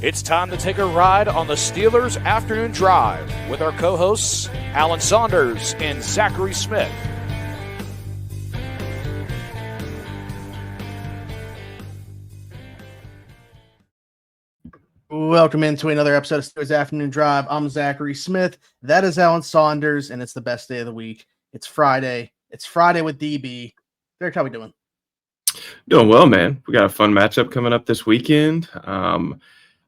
It's time to take a ride on the Steelers Afternoon Drive with our co-hosts, Alan Saunders and Zachary Smith. Welcome into another episode of Steelers Afternoon Drive. I'm Zachary Smith. That is Alan Saunders, and it's the best day of the week. It's Friday. It's Friday with DB. Derrick, how we doing? Doing well, man. We got a fun matchup coming up this weekend.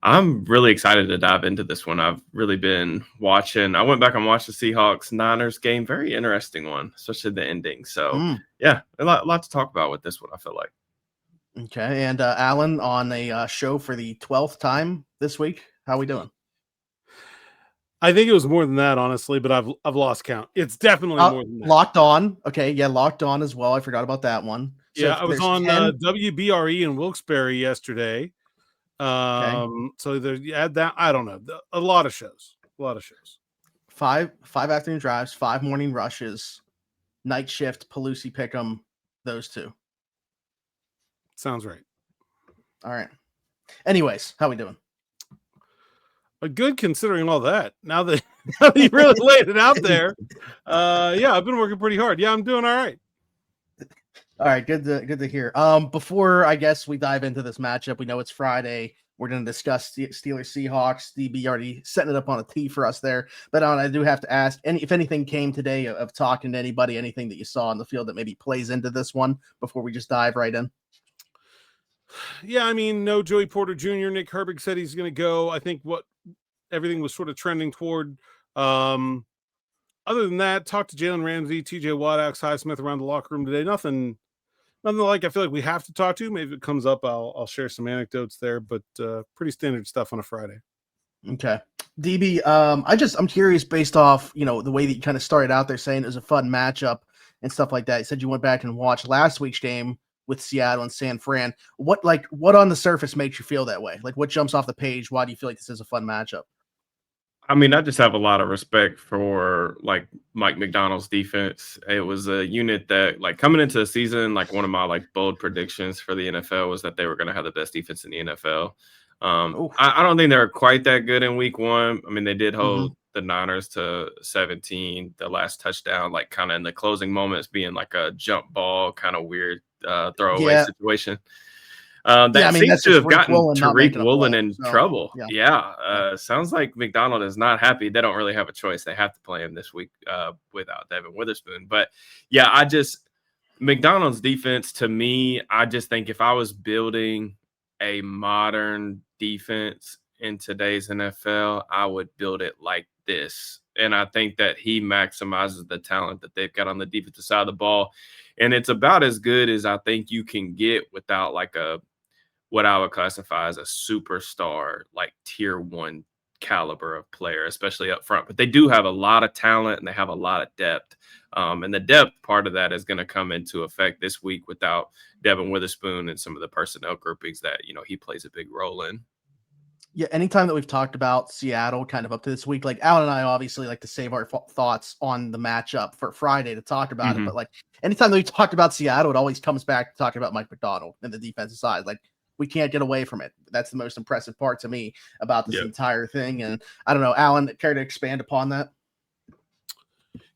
I'm really excited to dive into this one. I've really been watching. I went back and watched the Seahawks-Niners game. Very interesting one, especially the ending. So, yeah, a lot to talk about with this one, I feel like. Okay, and Alan on a show for the 12th time this week. How we doing? I think it was more than that, honestly, but I've lost count. It's definitely more than that. Locked On. Okay, yeah, Locked On as well. I forgot about that one. So yeah, I was on WBRE in Wilkes-Barre yesterday. So there, you add that. I don't know. A lot of shows. Five afternoon drives, 5 morning rushes, night shift, Pelusi Pick'em, those two. Sounds right. All right. Anyways, how we doing? Good considering all that. Now that you really laid it out there. Yeah, I've been working pretty hard. Yeah, I'm doing all right. All right, good to hear. Before I guess we dive into this matchup, we know it's Friday. We're going to discuss Steelers Seahawks. DB already setting it up on a tee for us there. But I do have to ask, if anything came today of talking to anybody, anything that you saw on the field that maybe plays into this one before we just dive right in. Yeah, I mean, no Joey Porter Jr. Nick Herbig said he's going to go. I think everything was sort of trending toward. Other than that, talked to Jalen Ramsey, TJ Watt, Alex Highsmith around the locker room today. Nothing like I feel like we have to talk to. Maybe if it comes up, I'll share some anecdotes there, but pretty standard stuff on a Friday. Okay. DB, I'm curious based off, the way that you kind of started out there saying it was a fun matchup and stuff like that. You said you went back and watched last week's game with Seattle and San Fran. What on the surface makes you feel that way? Like what jumps off the page? Why do you feel like this is a fun matchup? I mean, I just have a lot of respect for like Mike Macdonald's defense. It was a unit that coming into the season, one of my bold predictions for the NFL was that they were going to have the best defense in the NFL. I don't think they were quite that good in week one. I mean, they did hold the Niners to 17, the last touchdown, kind of in the closing moments being a jump ball, kind of weird throwaway situation. Seems to have gotten Tariq Woolen in trouble. Sounds like McDonald is not happy. They don't really have a choice. They have to play him this week without Devin Witherspoon. But, yeah, McDonald's defense, to me, I just think if I was building a modern defense in today's NFL, I would build it like this. And I think that he maximizes the talent that they've got on the defensive side of the ball. And it's about as good as I think you can get without what I would classify as a superstar, tier 1 caliber of player, especially up front. But they do have a lot of talent and they have a lot of depth. And the depth part of that is going to come into effect this week without Devin Witherspoon and some of the personnel groupings that, he plays a big role in. Yeah, anytime that we've talked about Seattle kind of up to this week, Alan and I obviously like to save our thoughts on the matchup for Friday to talk about it. But anytime that we talked about Seattle, it always comes back to talking about Mike Macdonald and the defensive side. We can't get away from it. That's the most impressive part to me about this entire thing. And I don't know, Alan, care to expand upon that?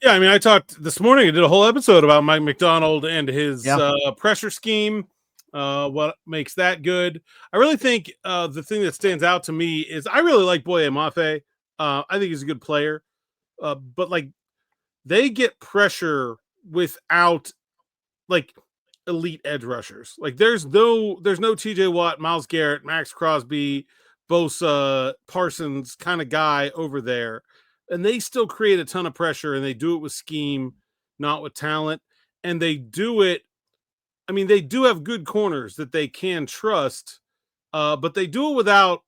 Yeah, I mean, I talked this morning. I did a whole episode about Mike Macdonald and his pressure scheme. What makes that good? I really think the thing that stands out to me is I really like Boye Mafe. I think he's a good player, but they get pressure without elite edge rushers. There's no TJ Watt, Myles Garrett, Max Crosby, Bosa, Parsons kind of guy over there. And they still create a ton of pressure, and they do it with scheme, not with talent. And they do it. I mean, they do have good corners that they can trust, but they do it without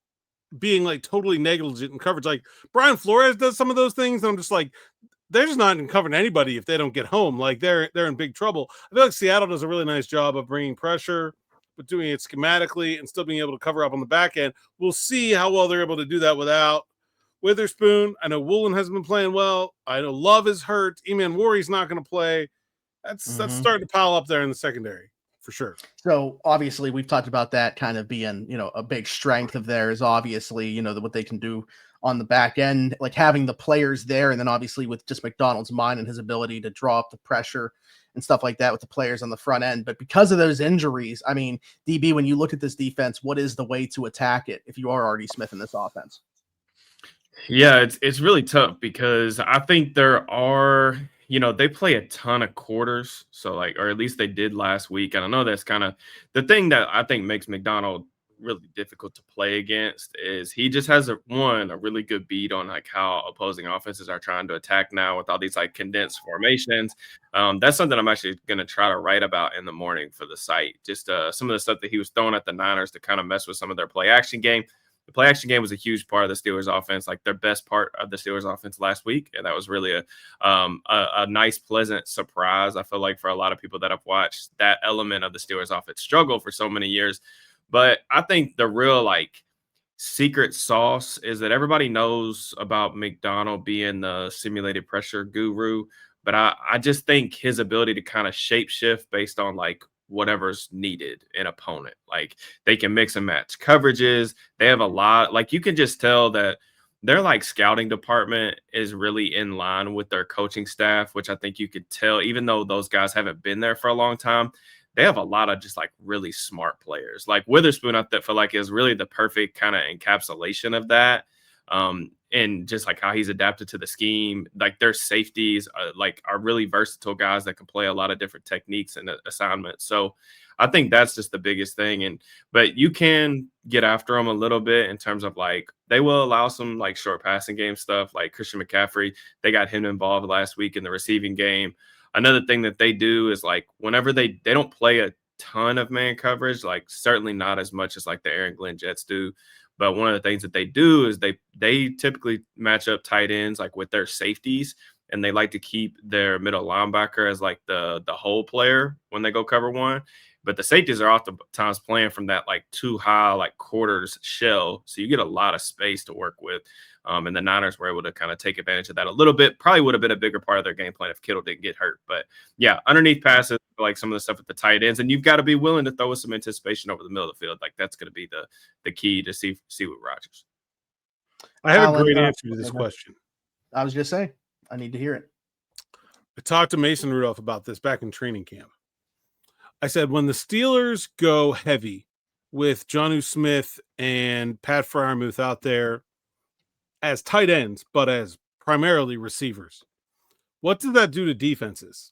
being totally negligent in coverage. Brian Flores does some of those things, and I'm just they're just not covering anybody if they don't get home. They're in big trouble. I feel like Seattle does a really nice job of bringing pressure, but doing it schematically and still being able to cover up on the back end. We'll see how well they're able to do that without Witherspoon. I know Woolen hasn't been playing well. I know Love is hurt. Eman Warrior's not going to play. That's starting to pile up there in the secondary. for sure. So obviously we've talked about that kind of being, a big strength of theirs, obviously, what they can do on the back end, like having the players there. And then obviously with just McDonald's mind and his ability to draw up the pressure and stuff like that with the players on the front end. But because of those injuries, I mean, DB, when you look at this defense, what is the way to attack it if you are Artie Smith in this offense? Yeah, it's really tough because I think there are, they play a ton of quarters. So or at least they did last week. And I know that's kind of the thing that I think makes McDonald really difficult to play against is he just has a really good beat on like how opposing offenses are trying to attack now with all these like condensed formations. That's something I'm actually going to try to write about in the morning for the site. Just some of the stuff that he was throwing at the Niners to kind of mess with some of their play action game. The play action game was a huge part of the Steelers offense, like their best part of the Steelers offense last week. And that was really a nice, pleasant surprise. I feel like for a lot of people that have watched that element of the Steelers offense struggle for so many years. But I think the real secret sauce is that everybody knows about McDonald being the simulated pressure guru. But I just think his ability to kind of shape shift based on whatever's needed in opponent. Like they can mix and match coverages. They have a lot. You can just tell that their scouting department is really in line with their coaching staff, which I think you could tell, even though those guys haven't been there for a long time. They have a lot of just really smart players. Like Witherspoon, I feel like is really the perfect kind of encapsulation of that. And just how he's adapted to the scheme, their safeties are really versatile guys that can play a lot of different techniques and assignments. So I think that's just the biggest thing. But you can get after them a little bit in terms of they will allow some short passing game stuff, like Christian McCaffrey. They got him involved last week in the receiving game. Another thing that they do is whenever they don't play a ton of man coverage, certainly not as much as the Aaron Glenn Jets do. But one of the things that they do is they typically match up tight ends with their safeties, and they like to keep their middle linebacker as the hole player when they go cover one. But the safeties are oftentimes playing from that too high quarters shell, so you get a lot of space to work with. And the Niners were able to kind of take advantage of that a little bit. Probably would have been a bigger part of their game plan if Kittle didn't get hurt. But yeah, underneath passes, some of the stuff at the tight ends, and you've got to be willing to throw with some anticipation over the middle of the field. That's going to be the key to see with Rodgers. I have a great answer to this question. I was going to say, I need to hear it. I talked to Mason Rudolph about this back in training camp. I said, when the Steelers go heavy with Jonnu Smith and Pat Freiermuth out there as tight ends, but as primarily receivers, what did that do to defenses?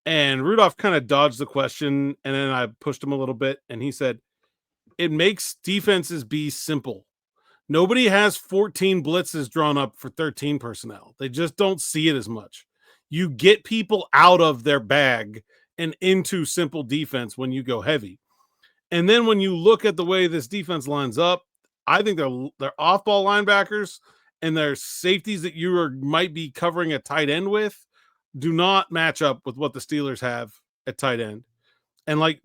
And Rudolph kind of dodged the question, and then I pushed him a little bit, and he said, it makes defenses be simple. Nobody has 14 blitzes drawn up for 13 personnel. They just don't see it as much. You get people out of their bag and into simple defense when you go heavy. And then when you look at the way this defense lines up, I think they're off-ball linebackers and their safeties that you might be covering a tight end with do not match up with what the Steelers have at tight end. And like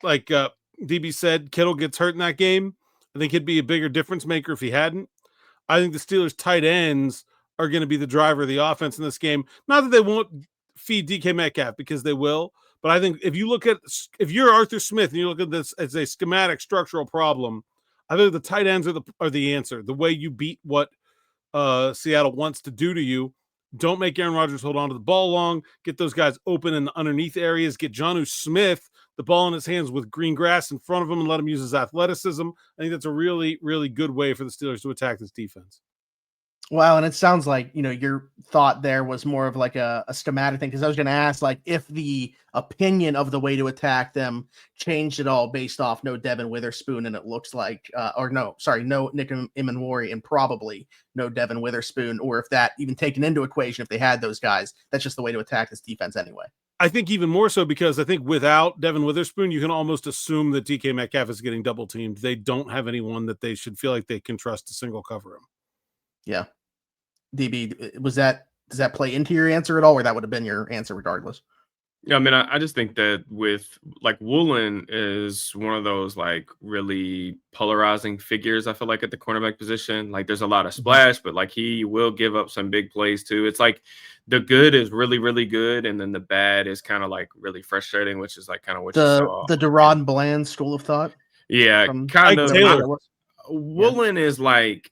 DB said, Kittle gets hurt in that game. I think he'd be a bigger difference maker if he hadn't. I think the Steelers tight ends are going to be the driver of the offense in this game. Not that they won't feed DK Metcalf, because they will. But I think if you're Arthur Smith and you look at this as a schematic structural problem, I think the tight ends are the answer. The way you beat what Seattle wants to do to you. Don't make Aaron Rodgers hold on to the ball long. Get those guys open in the underneath areas. Get Jonnu Smith the ball in his hands with green grass in front of him and let him use his athleticism. I think that's a really, really good way for the Steelers to attack this defense. Wow, and it sounds like, your thought there was more of a schematic thing, because I was going to ask, if the opinion of the way to attack them changed at all based off no Devin Witherspoon, and it looks like, no Nick Imanwari, and probably no Devin Witherspoon, or if that even taken into equation, if they had those guys, that's just the way to attack this defense anyway. I think even more so, because I think without Devin Witherspoon, you can almost assume that DK Metcalf is getting double teamed. They don't have anyone that they should feel like they can trust to single cover him. Yeah. DB, does that play into your answer at all, or that would have been your answer regardless? Yeah, I mean, I just think that with like Woolen is one of those like really polarizing figures. I feel like at the cornerback position, like there's a lot of Mhm. splash, but like he will give up some big plays too. It's like the good is really, really good, and then the bad is kind of like really frustrating, which is like kind of what you saw. The And Deron Bland school of thought yeah, from kind Ike of. whatever Taylor. that was. Yeah. Woolen is like,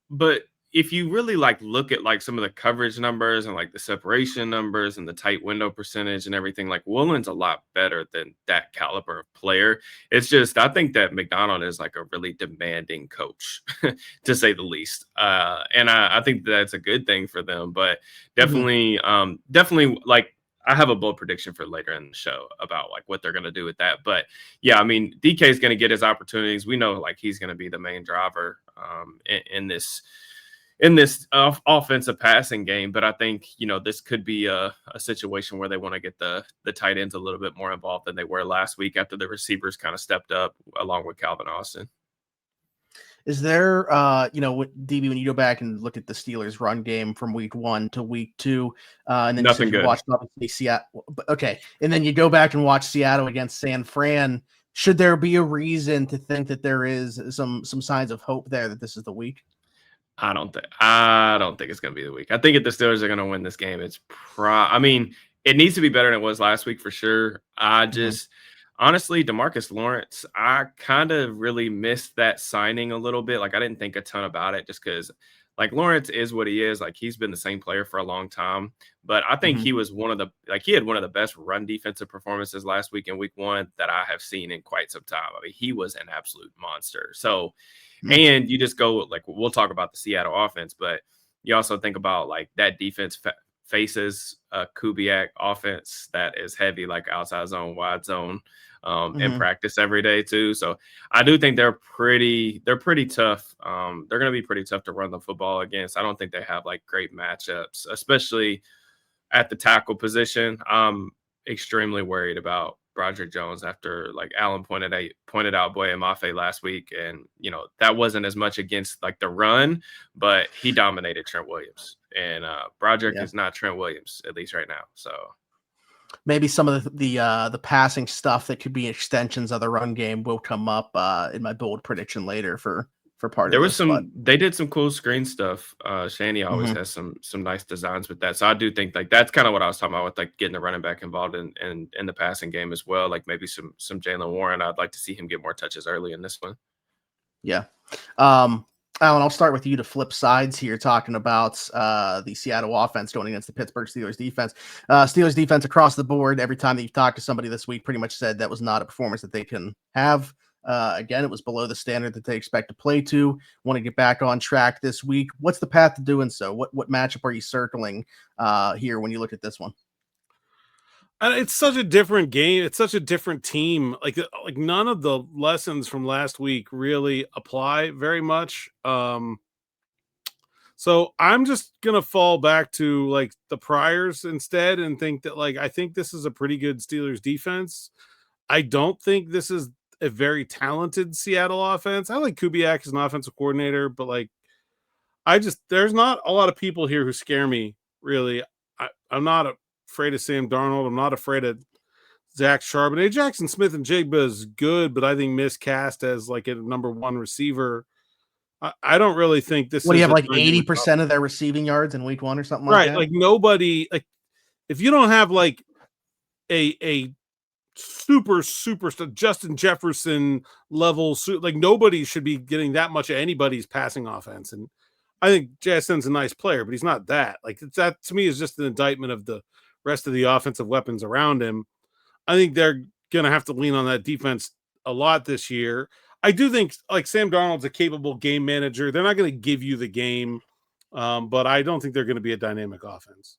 but if you really like look at like some of the coverage numbers and like the separation numbers and the tight window percentage and everything, like Woolen's a lot better than that caliber of player. It's just I think that McDonald is like a really demanding coach, to say the least. And I think that's a good thing for them. But Mhm. definitely like I have a bold prediction for later in the show about like what they're going to do with that. But yeah, I mean, DK is going to get his opportunities. We know like he's going to be the main driver in this offensive passing game. But I think, this could be a situation where they want to get the tight ends a little bit more involved than they were last week after the receivers kind of stepped up along with Calvin Austin. Is there, DB, when you go back and look at the Steelers' run game from week 1 to week 2, and then you said Nothing you good. watched obviously Seattle, okay, and then you go back and watch Seattle against San Fran. Should there be a reason to think that there is some signs of hope there that this is the week? I don't think it's going to be the week. I think if the Steelers are going to win this game, I mean, it needs to be better than it was last week for sure. Mhm. Honestly, DeMarcus Lawrence, I kind of really missed that signing a little bit. Like I didn't think a ton about it just because like Lawrence is what he is. Like he's been the same player for a long time. But I think Mhm. he had one of the best run defensive performances last week in week 1 that I have seen in quite some time. I mean, he was an absolute monster. So Mhm. and you just go like we'll talk about the Seattle offense, but you also think about like that defense faces a Kubiak offense that is heavy, like outside zone, wide zone, in Mhm. practice every day too. So I do think they're pretty tough. They're going to be pretty tough to run the football against. I don't think they have like great matchups, especially at the tackle position. I'm extremely worried about Broderick Jones after like Allen pointed out Boye Mafe last week, and that wasn't as much against like the run, but he dominated Trent Williams, and Broderick Yeah. is not Trent Williams at least right now. So Maybe some of the passing stuff that could be extensions of the run game will come up in my bold prediction later for part of this, but they did some cool screen stuff. Shanny always Mhm. has some nice designs with that. So I do think like that's kind of what I was talking about with like getting the running back involved in the passing game as well. Like maybe some Jalen Warren. I'd like to see him get more touches early in this one. Yeah. Um, Alan, I'll start with you to flip sides here, talking about the Seattle offense going against the Pittsburgh Steelers defense. Steelers defense across the board, every time that you've talked to somebody this week, pretty much said that was not a performance that they can have. Again, it was below the standard that they expect to play to. Want to get back on track this week. What's the path to doing so? What matchup are you circling here when you look at this one? And it's such a different game. It's such a different team. Like none of the lessons from last week really apply very much. So I'm just gonna fall back to like the priors instead and think that like I think this is a pretty good Steelers defense. I don't think this is a very talented Seattle offense. I like Kubiak as an offensive coordinator, but like there's not a lot of people here who scare me really. I'm not afraid of Sam Darnold. I'm not afraid of Zach Charbonnet. Jackson Smith and Jigba is good, but I think miscast as like a number 1 receiver. I don't really think this What do you is have, a like dynamic 80% of their receiving yards in week 1 or something like right. that? Like nobody like if you don't have like a super Justin Jefferson level, like nobody should be getting that much of anybody's passing offense. And I think Jason's a nice player, but he's not that. Like that to me is just an indictment of the rest of the offensive weapons around him. I think they're gonna have to lean on that defense a lot this year. I do think like Sam Darnold's a capable game manager. They're not going to give you the game, but I don't think they're going to be a dynamic offense.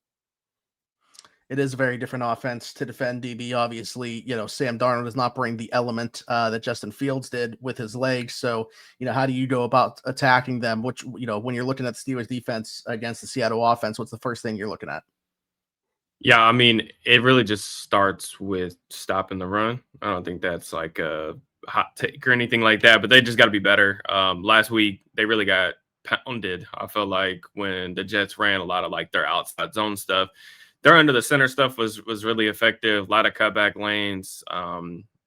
It is a very different offense to defend, DB. Obviously, Sam Darnold does not bring the element that Justin Fields did with his legs. So, how do you go about attacking them? Which, when you're looking at the Steelers defense against the Seattle offense, what's the first thing you're looking at? Yeah, I mean, it really just starts with stopping the run. I don't think that's like a hot take or anything like that, but they just got to be better. Last week, they really got pounded. I felt like when the Jets ran a lot of like their outside zone stuff, their under the center stuff was really effective. A lot of cutback lanes.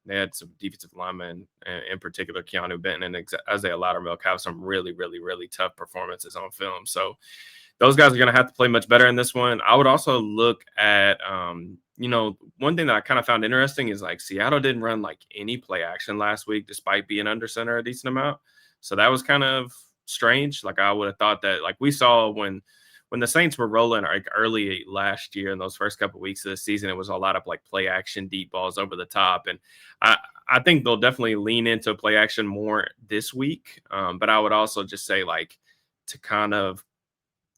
They had some defensive linemen, in particular Keanu Benton and Isaiah Loudermilk, have some really, really, really tough performances on film. So those guys are going to have to play much better in this one. I would also look at, one thing that I kind of found interesting is like Seattle didn't run like any play action last week, despite being under center a decent amount. So that was kind of strange. Like I would have thought that, like we saw when the Saints were rolling like early last year in those first couple of weeks of the season, it was a lot of like play action, deep balls over the top. And I think they'll definitely lean into play action more this week. But I would also just say, like, to kind of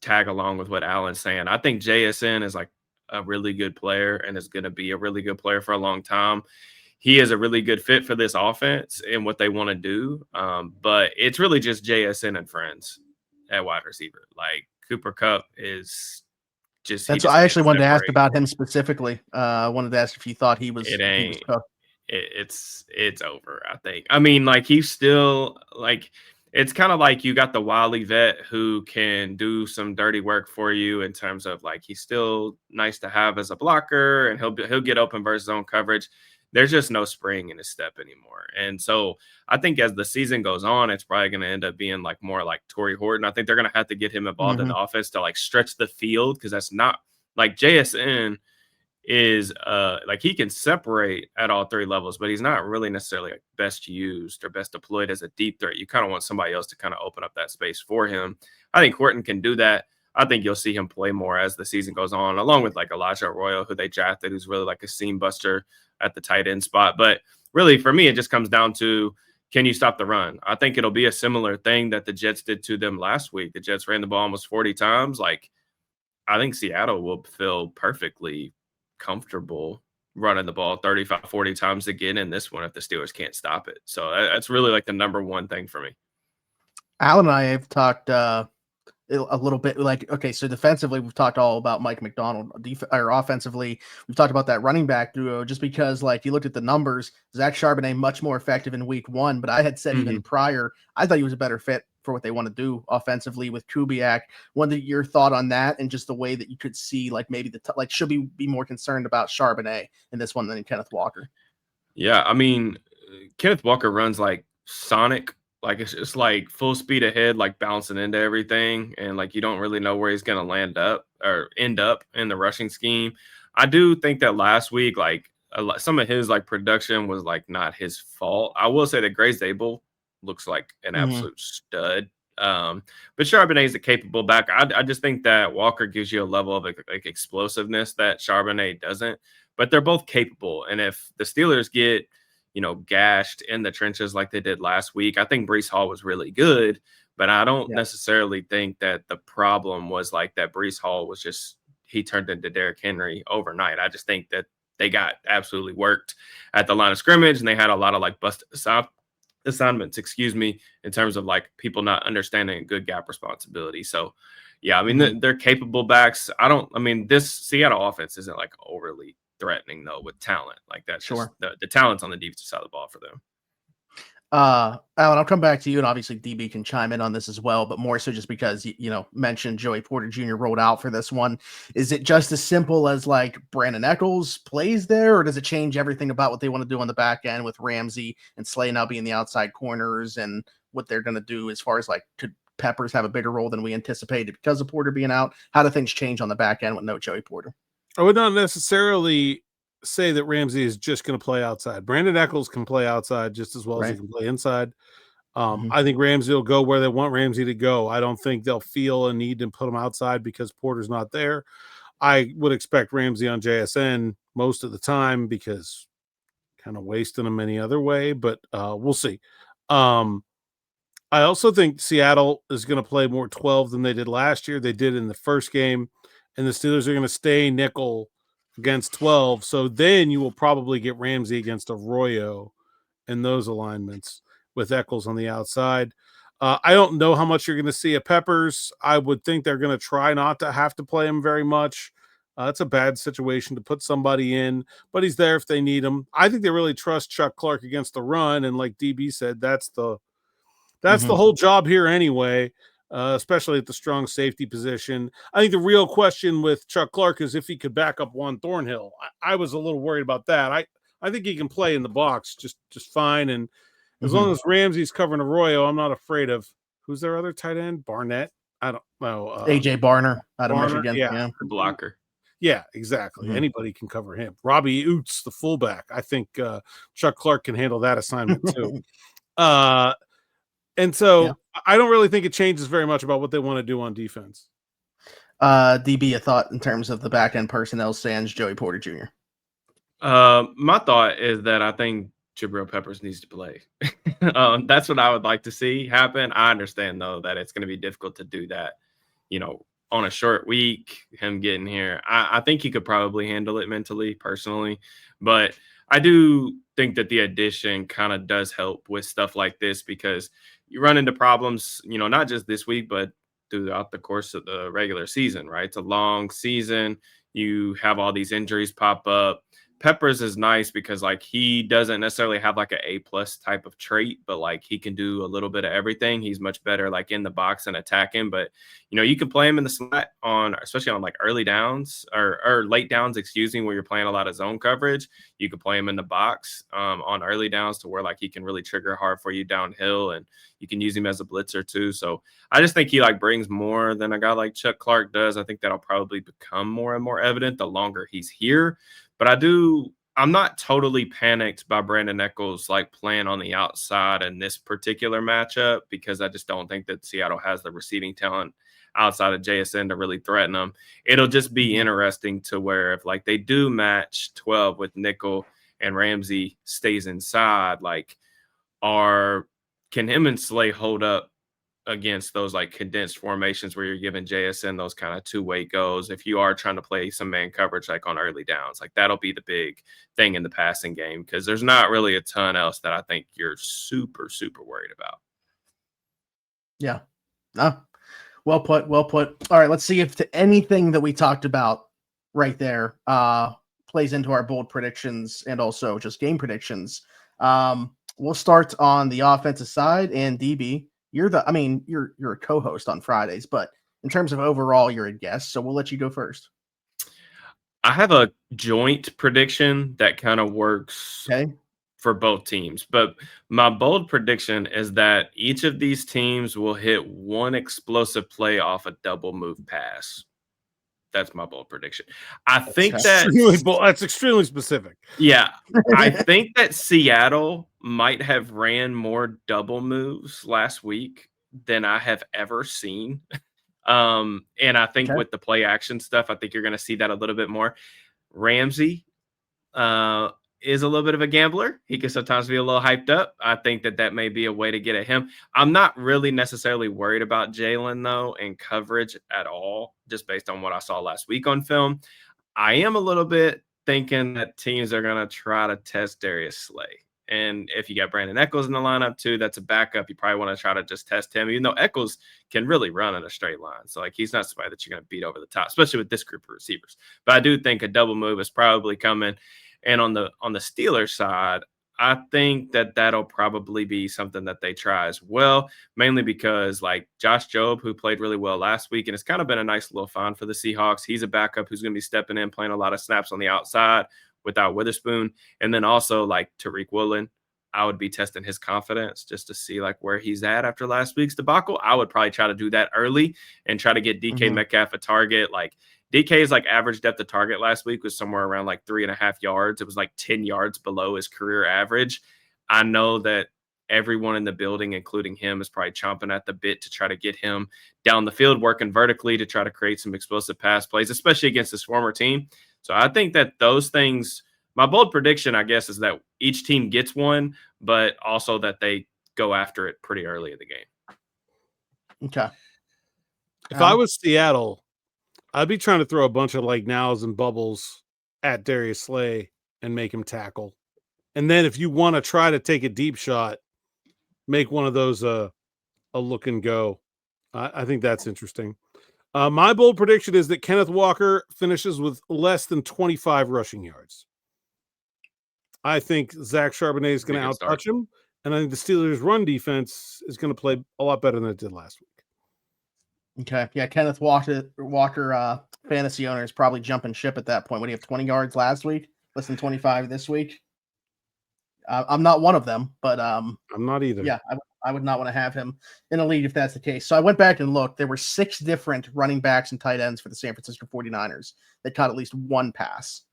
tag along with what Alan's saying, I think JSN is like a really good player and is going to be a really good player for a long time. He is a really good fit for this offense and what they want to do. But it's really just JSN and friends at wide receiver. Like, Cooper Kupp is just. That's what I actually wanted to ask about him specifically. I wanted to ask if you thought he was. It's over, I think. I mean, like, he's still like, it's kind of like you got the wily vet who can do some dirty work for you in terms of like, he's still nice to have as a blocker and he'll get open versus zone coverage. There's just no spring in his step anymore. And so I think as the season goes on, it's probably going to end up being like more like Torrey Horton. I think they're going to have to get him involved in the offense to like stretch the field, because that's not like JSN is like he can separate at all three levels, but he's not really necessarily like best used or best deployed as a deep threat. You kind of want somebody else to kind of open up that space for him. I think Horton can do that. I think you'll see him play more as the season goes on, along with like Elijah Arroyo, who they drafted, who's really like a seam buster at the tight end spot. But really, for me, it just comes down to, can you stop the run? I think it'll be a similar thing that the Jets did to them last week. The Jets ran the ball almost 40 times. Like, I think Seattle will feel perfectly comfortable running the ball 35, 40 times again in this one if the Steelers can't stop it. So that's really like the number one thing for me. Alan and I have talked a little bit, like, okay, so defensively we've talked all about Mike McDonald, or offensively we've talked about that running back duo, just because like you looked at the numbers, Zach Charbonnet much more effective in week 1, but I had said even prior, I thought he was a better fit for what they want to do offensively with Kubiak. Wondered your thought on that, and just the way that you could see like maybe should we be more concerned about Charbonnet in this one than Kenneth Walker? Yeah, I mean, Kenneth Walker runs like Sonic. Like, it's just like full speed ahead, like bouncing into everything. And like, you don't really know where he's going to end up in the rushing scheme. I do think that last week, like some of his like production was like not his fault. I will say that Grace Abel looks like an absolute stud. But Charbonnet is a capable back. I just think that Walker gives you a level of like explosiveness that Charbonnet doesn't, but they're both capable. And if the Steelers get, gashed in the trenches like they did last week, I think Breece Hall was really good, but I don't necessarily think that the problem was like that Breece Hall was just, he turned into Derrick Henry overnight. I just think that they got absolutely worked at the line of scrimmage, and they had a lot of like bust assignments, in terms of like people not understanding good gap responsibility. So yeah, I mean, they're capable backs. This Seattle offense isn't like overly threatening though with talent. Like, that's just the talent's on the defensive side of the ball for them. Alan, I'll come back to you, and obviously DB can chime in on this as well, but more so just because mentioned Joey Porter Jr. rolled out for this one. Is it just as simple as like Brandon Echols plays there, or does it change everything about what they want to do on the back end with Ramsey and Slay now being the outside corners, and what they're going to do as far as like, could Peppers have a bigger role than we anticipated because of Porter being out? How do things change on the back end with no Joey Porter? I would not necessarily say that Ramsey is just going to play outside. Brandon Echols can play outside just as well as he can play inside. I think Ramsey will go where they want Ramsey to go. I don't think they'll feel a need to put him outside because Porter's not there. I would expect Ramsey on JSN most of the time, because kind of wasting him any other way, but we'll see. I also think Seattle is going to play more 12 than they did last year. They did in the first game. And the Steelers are going to stay nickel against 12. So then you will probably get Ramsey against Arroyo in those alignments with Echols on the outside. I don't know how much you're going to see at Peppers. I would think they're going to try not to have to play him very much. It's a bad situation to put somebody in, but he's there if they need him. I think they really trust Chuck Clark against the run. And like DB said, that's the whole job here anyway. especially at the strong safety position. I think the real question with Chuck Clark is if he could back up Juan Thornhill. I was a little worried about that. I think he can play in the box just fine, and as long as Ramsey's covering Arroyo, I'm not afraid of who's their other tight end, Barnett. I don't know. AJ Barner out of Barner, Michigan. yeah. The blocker. Yeah, exactly. Anybody can cover him. Robbie Oots, the fullback. I think Chuck Clark can handle that assignment too. And so I don't really think it changes very much about what they want to do on defense. DB, a thought in terms of the back end personnel sans Joey Porter Jr. My thought is that I think Jabril Peppers needs to play. That's what I would like to see happen. I understand though that it's going to be difficult to do that, on a short week, him getting here. I think he could probably handle it mentally, personally, but I do think that the addition kind of does help with stuff like this because you run into problems, not just this week, but throughout the course of the regular season, right? It's a long season. You have all these injuries pop up. Peppers is nice because he doesn't necessarily have an A+ type of trait, but he can do a little bit of everything. He's much better in the box and attacking, but you can play him in the slot especially on early downs or late downs, where you're playing a lot of zone coverage. You can play him in the box on early downs to where he can really trigger hard for you downhill, and you can use him as a blitzer too. So I just think he brings more than a guy like Chuck Clark does. I think that'll probably become more and more evident the longer he's here. But I'm not totally panicked by Brandon Echols playing on the outside in this particular matchup because I just don't think that Seattle has the receiving talent outside of JSN to really threaten them. It'll just be interesting to where if they do match 12 with nickel and Ramsey stays inside, can him and Slay hold up against those condensed formations where you're giving JSN those kind of two-way goes if you are trying to play some man coverage on early downs. That'll be the big thing in the passing game because there's not really a ton else that I think you're super, super worried about. Yeah. No. Well put. All right, let's see if anything that we talked about right there plays into our bold predictions and also just game predictions. We'll start on the offensive side, and DB, you're a co-host on Fridays, but in terms of overall, you're a guest, so we'll let you go first. I have a joint prediction that kind of works for both teams, but my bold prediction is that each of these teams will hit one explosive play off a double move pass. That's my bold prediction. That's extremely specific. Yeah. I think that Seattle might have ran more double moves last week than I have ever seen. And I think with the play action stuff, I think you're going to see that a little bit more. Ramsey is a little bit of a gambler. He can sometimes be a little hyped up. I think that may be a way to get at him. I'm not really necessarily worried about Jalen, though, in coverage at all, just based on what I saw last week on film. I am a little bit thinking that teams are going to try to test Darius Slay. And if you got Brandon Echols in the lineup, too, that's a backup. You probably want to try to just test him, even though Echols can really run in a straight line. So, he's not somebody that you're going to beat over the top, especially with this group of receivers. But I do think a double move is probably coming. And on the Steelers side, I think that'll probably be something that they try as well, mainly because Josh Jobe, who played really well last week, and it's kind of been a nice little find for the Seahawks. He's a backup who's going to be stepping in, playing a lot of snaps on the outside without Witherspoon. And then also Tariq Woolen, I would be testing his confidence just to see where he's at after last week's debacle. I would probably try to do that early and try to get DK Metcalf a target. DK's average depth of target last week was somewhere around 3.5 yards. It was 10 yards below his career average. I know that everyone in the building, including him, is probably chomping at the bit to try to get him down the field, working vertically to try to create some explosive pass plays, especially against his former team. So I think that those things, my bold prediction, I guess, is that each team gets one, but also that they go after it pretty early in the game. Okay. If I was Seattle, I'd be trying to throw a bunch of nows and bubbles at Darius Slay and make him tackle. And then if you want to try to take a deep shot, make one of those a look and go. I think that's interesting. My bold prediction is that Kenneth Walker finishes with less than 25 rushing yards. I think Zach Charbonnet is going to outtouch him, and I think the Steelers' run defense is going to play a lot better than it did last week. Okay. Yeah, Kenneth Walker fantasy owner is probably jumping ship at that point. What do you have, 20 yards last week? Less than 25 this week. I'm not one of them, but I'm not either. Yeah, I would not want to have him in a league if that's the case. So I went back and looked. There were 6 different running backs and tight ends for the San Francisco 49ers that caught at least one pass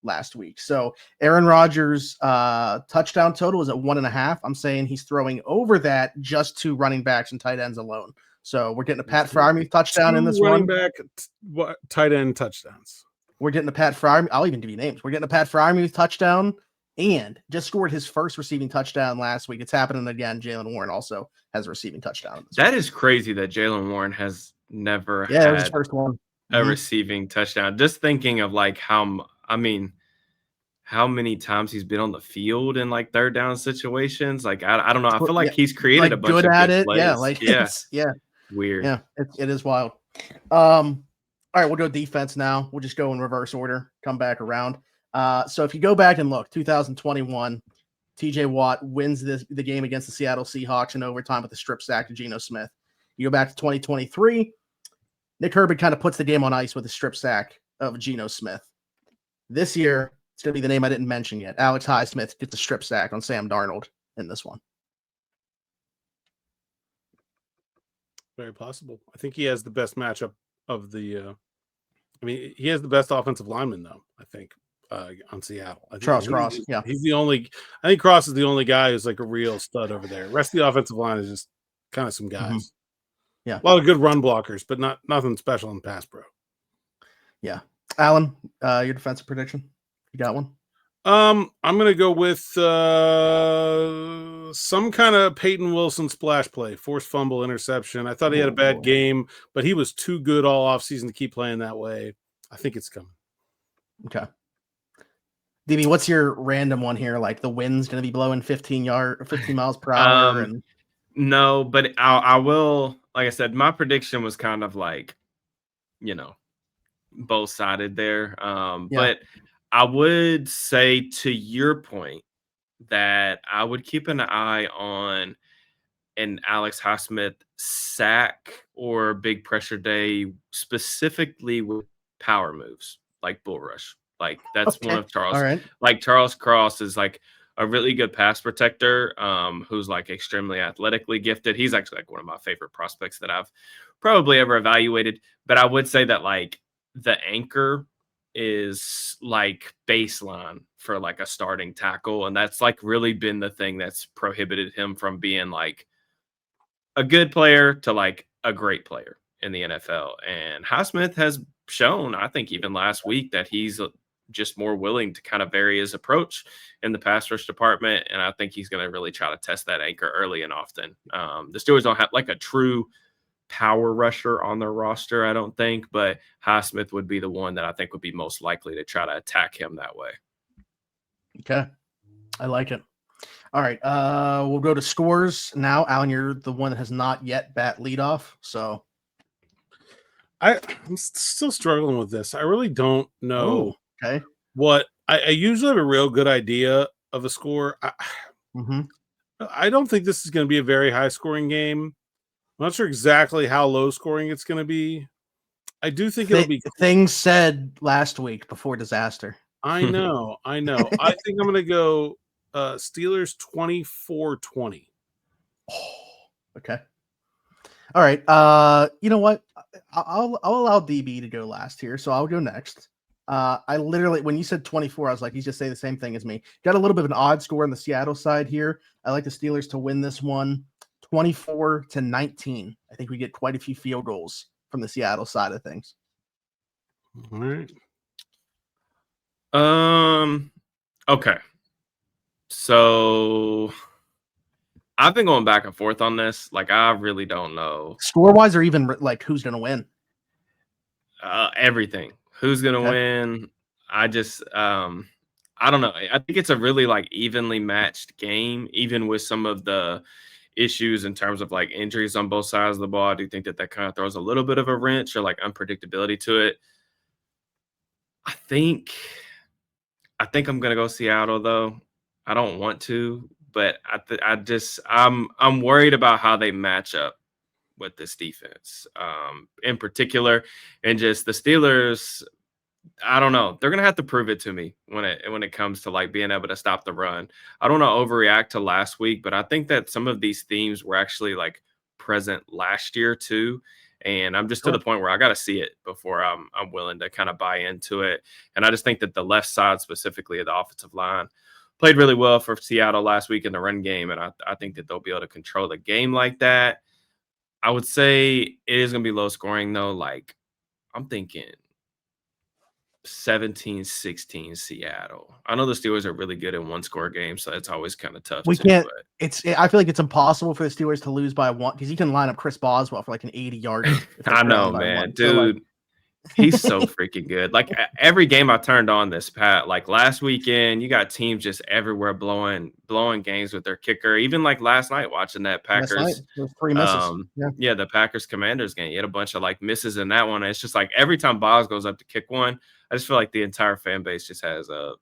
last week. So Aaron Rodgers' touchdown total is at 1.5. I'm saying he's throwing over that just to running backs and tight ends alone. So we're getting a Pat Freiermuth touchdown in this running one. back, tight end touchdowns. We're getting a Pat Freiermuth. I'll even give you names. We're getting a Pat Freiermuth touchdown. And just scored his first receiving touchdown last week. It's happening again. Jalen Warren also has a receiving touchdown. That is crazy that Jalen Warren has never it was his first one. A receiving touchdown. Just thinking of like how many times he's been on the field in like third down situations. Like I don't know. I feel like he's created like a bunch of good plays. Yeah, weird. Yeah, it is wild. All right, we'll go defense now. We'll just go in reverse order. Come back around. So if you go back and look, 2021, TJ Watt wins the game against the Seattle Seahawks in overtime with a strip sack to Geno Smith. You go back to 2023, Nick Herbig kind of puts the game on ice with a strip sack of Geno Smith. This year, it's going to be the name I didn't mention yet. Alex Highsmith gets a strip sack on Sam Darnold in this one. Very possible. I think he has the best matchup of the he has the best offensive lineman, though, I think. On Seattle, Charles Cross. Yeah, he's the only. I think Cross is the only guy who's like a real stud over there. The rest of the offensive line is just kind of some guys. Mm-hmm. Yeah, a lot of good run blockers, but nothing special in pass pro. Yeah, Alan, your defensive prediction? You got one? I'm gonna go with some kind of Peyton Wilson splash play, forced fumble, interception. I thought he had a bad game, but he was too good all offseason to keep playing that way. I think it's coming. Okay. DB, what's your random one here? Like the wind's going to be blowing 15 miles per hour? No, but I will. Like I said, my prediction was kind of like, both sided there. But I would say to your point that I would keep an eye on an Alex Highsmith sack or big pressure day, specifically with power moves like bull rush. Like that's one of Charles. All right. Like Charles Cross is like a really good pass protector, who's like extremely athletically gifted. He's actually like one of my favorite prospects that I've probably ever evaluated. But I would say that like the anchor is like baseline for like a starting tackle, and that's like really been the thing that's prohibited him from being like a good player to like a great player in the NFL. And Highsmith has shown, I think even last week, that he's just more willing to kind of vary his approach in the pass rush department. And I think he's going to really try to test that anchor early and often. The Steelers don't have like a true power rusher on their roster, I don't think, but Highsmith would be the one that I think would be most likely to try to attack him that way. Okay. I like it. All right. We'll go to scores now. Alan, you're the one that has not yet bat leadoff. So I'm still struggling with this. I really don't know. Okay. What I usually have a real good idea of a score. I don't think this is going to be a very high scoring game. I'm not sure exactly how low scoring it's going to be. I do think it'll be things said last week before disaster. I know. I think I'm going to go Steelers 24-20. Okay. All right. You know what? I'll allow DB to go last here, so I'll go next. I literally, when you said 24, I was like, he's just saying the same thing as me. Got a little bit of an odd score on the Seattle side here. I like the Steelers to win this one 24-19. I think we get quite a few field goals from the Seattle side of things. All right. Okay. So I've been going back and forth on this. Like, I really don't know. Score-wise or even like who's going to win? Everything. Who's going to win? I just, I don't know. I think it's a really like evenly matched game, even with some of the issues in terms of like injuries on both sides of the ball. I do think that kind of throws a little bit of a wrench or like unpredictability to it. I think I'm going to go Seattle though. I don't want to, but I'm worried about how they match up with this defense in particular. And just the Steelers, I don't know. They're going to have to prove it to me when it comes to like being able to stop the run. I don't want to overreact to last week, but I think that some of these themes were actually like present last year too. And I'm just to the point where I got to see it before I'm willing to kind of buy into it. And I just think that the left side, specifically of the offensive line, played really well for Seattle last week in the run game. And I think that they'll be able to control the game like that. I would say it is going to be low scoring though. Like I'm thinking 17-16 Seattle. I know the Steelers are really good in one-score games, so it's always kind of tough. I feel like it's impossible for the Steelers to lose by one because you can line up Chris Boswell for like an 80-yard. I know, man, dude. So he's so freaking good. Like every game I turned on this Pat, like last weekend, you got teams just everywhere blowing games with their kicker. Even like last night, watching that Packers, 3 misses. Yeah, the Packers Commanders game. You had a bunch of like misses in that one. It's just like every time Boz goes up to kick one, I just feel like the entire fan base just has a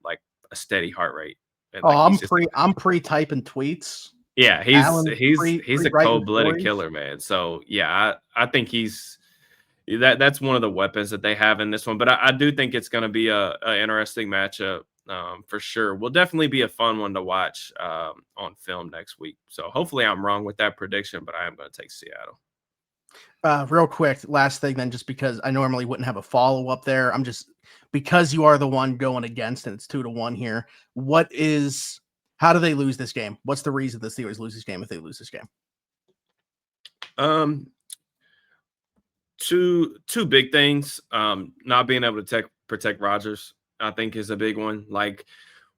steady heart rate. And, I'm pre-typing tweets. Yeah, he's a cold-blooded killer, man. So yeah, I think that's one of the weapons that they have in this one. But I do think it's going to be a interesting matchup for sure. Will definitely be a fun one to watch on film next week. So hopefully I'm wrong with that prediction, but I am going to take Seattle. Real quick, last thing then, just because I normally wouldn't have a follow-up there. I'm just because you are the one going against and it's 2-1 here. How do they lose this game? What's the reason the Steelers lose this game if they lose this game? Two big things. Not being able to protect Rodgers, I think, is a big one. Like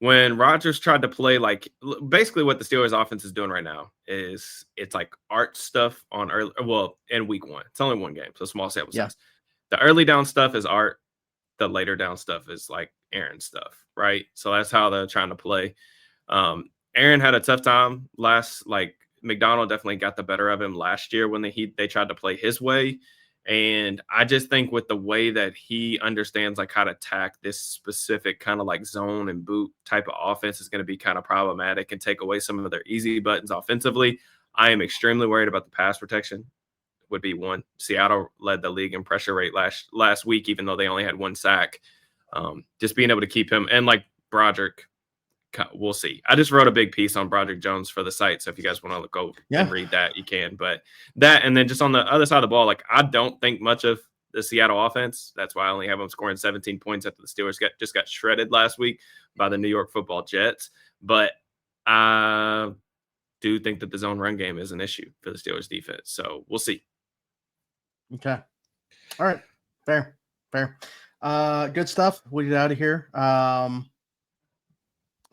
when Rodgers tried to play, like basically what the Steelers offense is doing right now is it's like art stuff in week 1. It's only one game, so small sample size. The early down stuff is art. The later down stuff is like Aaron stuff, right? So that's how they're trying to play. Aaron had a tough time McDonald definitely got the better of him last year when they tried to play his way. And I just think with the way that he understands like how to attack this specific kind of like zone and boot type of offense is going to be kind of problematic and take away some of their easy buttons offensively. I am extremely worried about the pass protection. Would be one. Seattle led the league in pressure rate last week, even though they only had 1 sack. Just being able to keep him and like Broderick, we'll see. I just wrote a big piece on Broderick Jones for the site, so if you guys want to go and read that, you can. But that, and then just on the other side of the ball, like I don't think much of the Seattle offense. That's why I only have them scoring 17 points after the Steelers just got shredded last week by the New York Football Jets. But I do think that the zone run game is an issue for the Steelers defense. So we'll see. Okay. All right. Fair. Good stuff. We'll get out of here.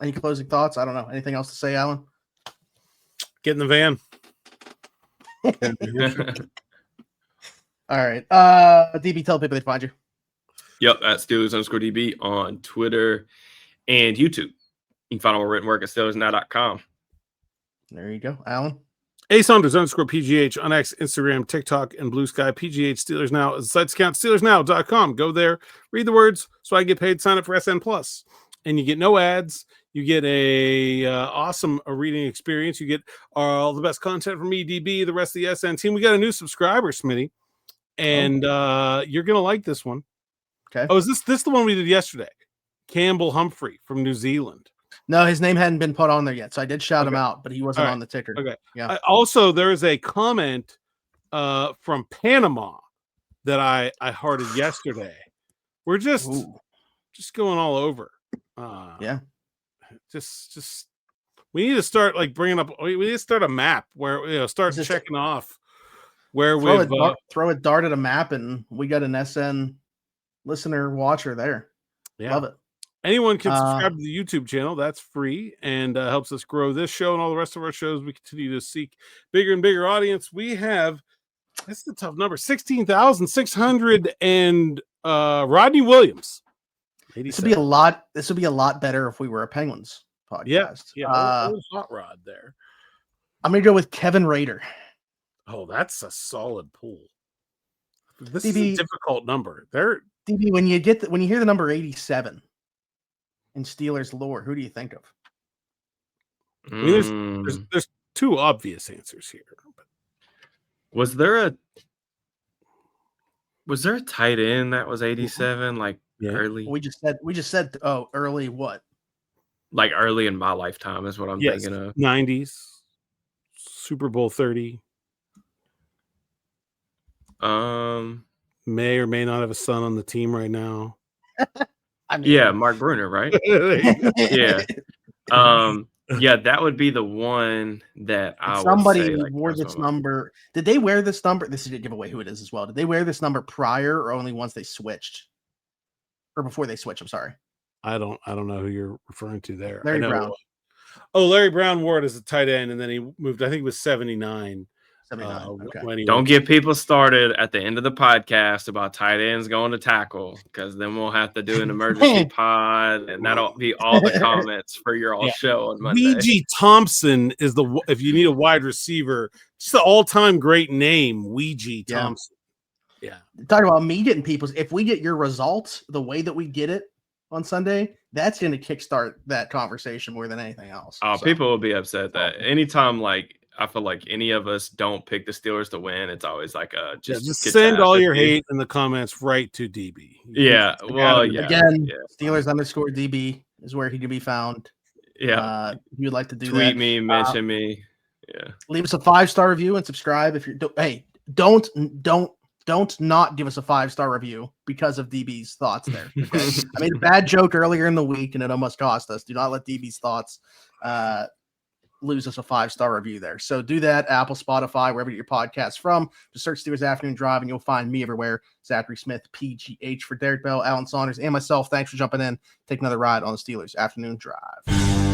Any closing thoughts? I don't know. Anything else to say, Alan? Get in the van. All right. DB, tell people they find you. Yep, at Steelers_DB on Twitter and YouTube. You can find all my written work at SteelersNow.com. There you go. Alan? Saunders_PGH on X, Instagram, TikTok, and Blue Sky. PGH Steelers Now is the site's account, SteelersNow.com. Go there, read the words, so I get paid, sign up for SN Plus. And you get no ads. You get a awesome reading experience. You get all the best content from me, DB, the rest of the SN team. We got a new subscriber, Smitty, and you're going to like this one. Okay. Oh, is this the one we did yesterday? Campbell Humphrey from New Zealand. No, his name hadn't been put on there yet, so I did shout him out, but he wasn't on the ticker. Okay. Yeah. Also, there is a comment from Panama that I hearted yesterday. We're just going all over. Just we need to start like bringing up. We need to start a map where start checking off where we throw a dart at a map, and we got an SN listener watcher there. Yeah. Love it. Anyone can subscribe to the YouTube channel. That's free and helps us grow this show and all the rest of our shows. We continue to seek bigger and bigger audience. We have, this is a tough number, 16,600 and Rodney Williams. This would be a lot. This would be a lot better if we were a Penguins podcast. Yeah. Hot Rod there. I'm gonna go with Kevin Rader. Oh, that's a solid pool. This is a difficult number. DB, when you hear the number 87 in Steelers lore, who do you think of? I mean, there's two obvious answers here. Was there a tight end that was 87 early? We just said early what? Like early in my lifetime is what I'm thinking of. 90s. Super Bowl 30. May or may not have a son on the team right now. Yeah, Mark Bruner, right? Yeah. Yeah, that would be the one that I would say. Somebody wore this number. Did they wear this number? This is a giveaway who it is as well. Did they wear this number prior or only once they switched? Or before they switched, I'm sorry. I don't know who you're referring to there. Larry Brown. Oh, Larry Brown wore it as a tight end, and then he moved. I think it was 79. 79. Okay. Don't get people started at the end of the podcast about tight ends going to tackle, because then we'll have to do an emergency pod, and that'll be all the comments for your show on Monday. Weegee Thompson is if you need a wide receiver, just the all-time great name, Weegee Thompson. Yeah. Talking about me getting people. If we get your results the way that we get it on Sunday, that's going to kickstart that conversation more than anything else. Oh, people will be upset that anytime I feel like any of us don't pick the Steelers to win, it's always like just send all your hate in the comments right to DB. Yeah. Well, yeah. Again, Steelers _DB is where he can be found. Yeah. If you'd like to do tweet me, mention me. Yeah. Leave us a 5-star review and subscribe if you're don't not give us a 5-star review because of DB's thoughts there. Okay? I made a bad joke earlier in the week and it almost cost us. Do not let DB's thoughts lose us a 5-star review there. So do that. Apple, Spotify, wherever you get your podcasts from. Just search Steelers Afternoon Drive and you'll find me everywhere. Zachary Smith, PGH for Derrick Bell, Alan Saunders, and myself. Thanks for jumping in. Take another ride on the Steelers Afternoon Drive.